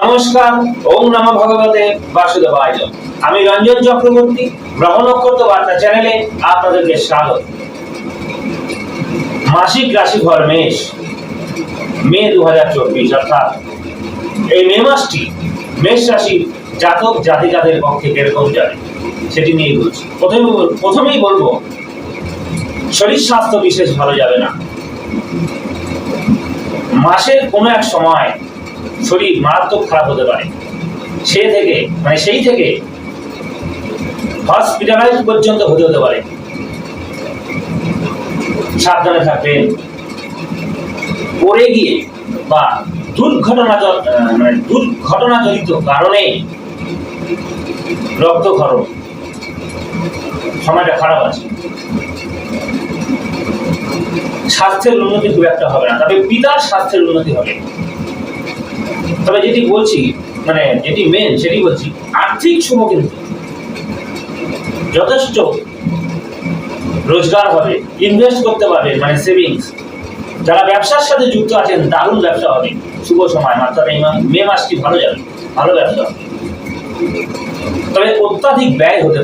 নমস্কার। ওম নমঃ ভগবতে বাসুদেবায়। আমি রঞ্জন চক্রবর্তী, গ্রহ নক্ষত্র বার্তা চ্যানেলে আপনাদেরকে স্বাগত। মাসিক রাশিফল মেষ, মে 2024, অর্থাৎ এই মে মাসটি মেষ রাশির জাতক জাতিকাদের পক্ষে কিরকম যাবে সেটি নিয়ে বলছি। প্রথমেই বলবো, শরীর স্বাস্থ্য বিশেষ ভালো যাবে না। মাসের কোনো এক সময় শরীর মারাত্মক খারাপ হতে পারে, সেই থেকে হসপিটালাইজ পর্যন্ত হতে পারে। সাবধানে থাকবেন। পড়ে গিয়ে বা দুর্ঘটনাজনিত কারণে রক্তক্ষরণ, সময়টা খারাপ আছে। স্বাস্থ্যের উন্নতি খুব একটা হবে না, তবে পিতার স্বাস্থ্যের উন্নতি হবে। তবে যেটি বলছি, যেটি মেন সেটি বলছি, আর্থিক শুভ কিন্তু যথেষ্ট রোজগার হবে, ইনভেস্ট করতে পারবেন, সেভিংস। যারা ব্যবসার সাথে যুক্ত আছেন দারুণ ব্যবসা হবে, শুভ সময়। অর্থাৎ এই মে মাসটি ভালো যাবে, ভালো ব্যবসা হবে। তবে অত্যাধিক ব্যয় হতে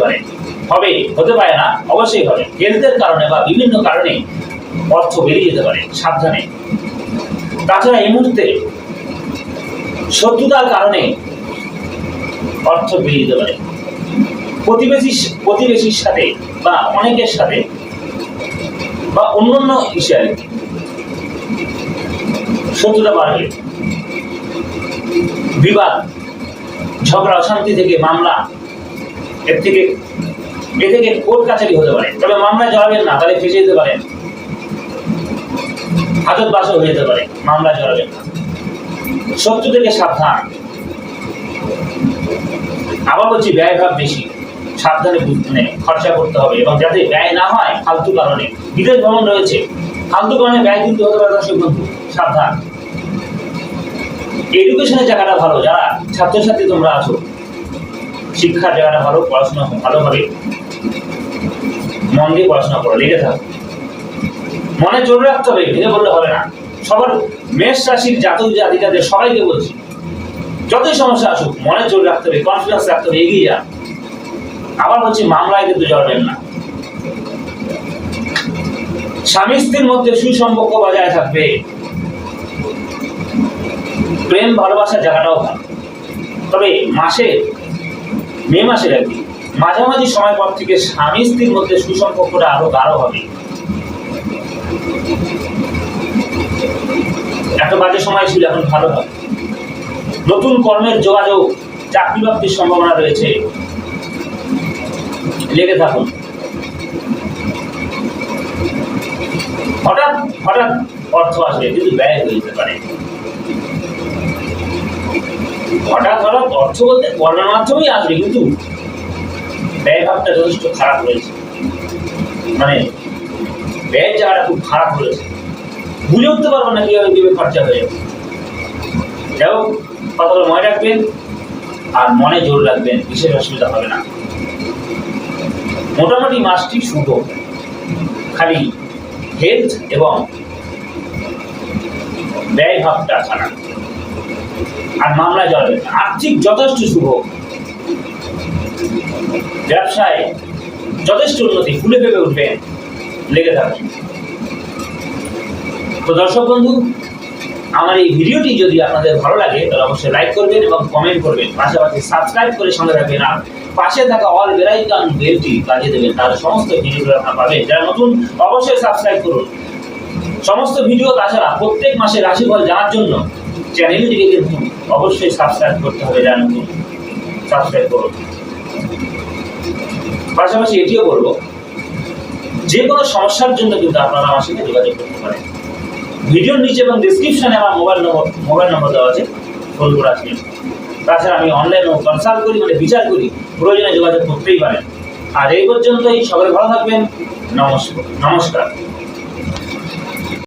পারে না, অবশ্যই হবে। হেলথের কারণে বা বিভিন্ন কারণে অর্থ বেরিয়ে যেতে পারে, সাবধানে। তাছাড়া এই মুহূর্তে শত্রুতার কারণে অর্থ বেরিয়ে যেতে পারে। প্রতিবেশীর সাথে বা অনেকের সাথে বা অন্যান্য বিষয়ে শত্রুতা বাড়বে। বিবাদ, ঝগড়া, অশান্তি থেকে মামলা, এ থেকে কোর্ট কাছারি হতে পারে। তবে মামলায় জড়াবেন না, তাহলে ফেঁসে যেতে পারেন, হাজত বাসও হয়ে যেতে পারে। মামলায় জড়াবেন না। শত্রু থেকে সাবধান। আবার বলছি, ব্যয়ভাব বেশি, সাবধানে খরচা করতে হবে, এবং যাতে ব্যয় না হয় ফালতু কারণে। বিদেশ ভ্রমণ রয়েছে, ফালতু কারণে ব্যয় কিন্তু হতে পারে। দর্শক বন্ধু, সাবধান। এডুকেশনের জায়গাটা ভালো, যারা ছাত্রছাত্রী তোমরা আছো, শিক্ষার জায়গাটা ভালো, পড়াশোনা ভালোভাবে মন দিয়ে পড়াশোনা করো, লেগে থাকো। মনে জোর রাখতে হবে, ভেঙে বললে হবে না। সবার মেষ রাশির জাতক জাতিকাদের সবাইকে বলছি, যতই সমস্যা আসুক মনে জোর রাখতে হবে, কনফিডেন্স রাখতে হবে, এগিয়ে যান। আবার বলছি, মামলায় কিন্তু জড়াবেন না। স্বামী স্ত্রীর মধ্যে সুসম্পর্ক বজায় থাকবে। প্রেম ভালোবাসার জায়গাটাও ভালো। তবে মে মাসের আর কি মাঝামাঝি সময় পর থেকে স্বামী স্ত্রীর মধ্যে সুসম্পর্কটা আরো গাঢ় হবে। এত বাজে সময় ছিল, এখন ভালো হবে। নতুন কর্মের যোগাযোগ, চাকরি প্রাপ্তির সম্ভাবনা রয়েছে, লেগে থাকুন। হঠাৎ অর্থ আসবে, কিন্তু ব্যয় হয়ে যেতে পারে। হঠাৎ অর্থ বলতে কর্মের মাধ্যমেই আসবে, কিন্তু ব্যয় ভাবটা যথেষ্ট খারাপ রয়েছে। ব্যয়ের জায়গাটা খুব খারাপ রয়েছে। বুঝে উঠতে পারবো না কিভাবে খরচা হয়ে যাবে। যাই হোক, কথাগুলো মনে রাখবেন আর মনে জোর রাখবেন, বিশেষ অসুবিধা হবে না। মোটামুটি মাসটি শুভ, খালি হেলথ এবং ব্যয় ভাবটা খারাপ। আর মামলায় জড়াবেন না। আর্থিক যথেষ্ট শুভ, ব্যবসায় যথেষ্ট উন্নতি, ফুলে ফেপে উঠবেন, লেগে থাকবেন। তো দর্শক বন্ধু, আমার এই ভিডিওটি যদি আপনাদের ভালো লাগে তাহলে অবশ্যই লাইক করবেন এবং কমেন্ট করবেন, পাশাপাশি সাবস্ক্রাইব করে সঙ্গে রাখবেন। আর পাশে থাকা অল বেল আইকন বেলটি বাজিয়ে দেবেন, তাহলে সমস্ত ভিডিওগুলো আপনারা পাবেন। যারা নতুন অবশ্যই সাবস্ক্রাইব করুন সমস্ত ভিডিও। তাছাড়া প্রত্যেক মাসে রাশিফল জানার জন্য চ্যানেলটিকে কিন্তু অবশ্যই সাবস্ক্রাইব করতে হবে। যারা নতুন, সাবস্ক্রাইব করুন। পাশাপাশি এটিও বলবো, যে কোনো সমস্যার জন্য কিন্তু আপনারা আমার সাথে যোগাযোগ করতে পারেন। ভিডিওর নিচে এবং ডিসক্রিপশনে আমার মোবাইল নম্বর দেওয়া আছে, ফোন করে আসবেন। তাছাড়া আমি অনলাইনেও কনসাল্ট করি, বিচার করি, প্রয়োজনে যোগাযোগ করতেই পারেন। আর এই পর্যন্তই, সকলে ভালো থাকবেন। নমস্কার।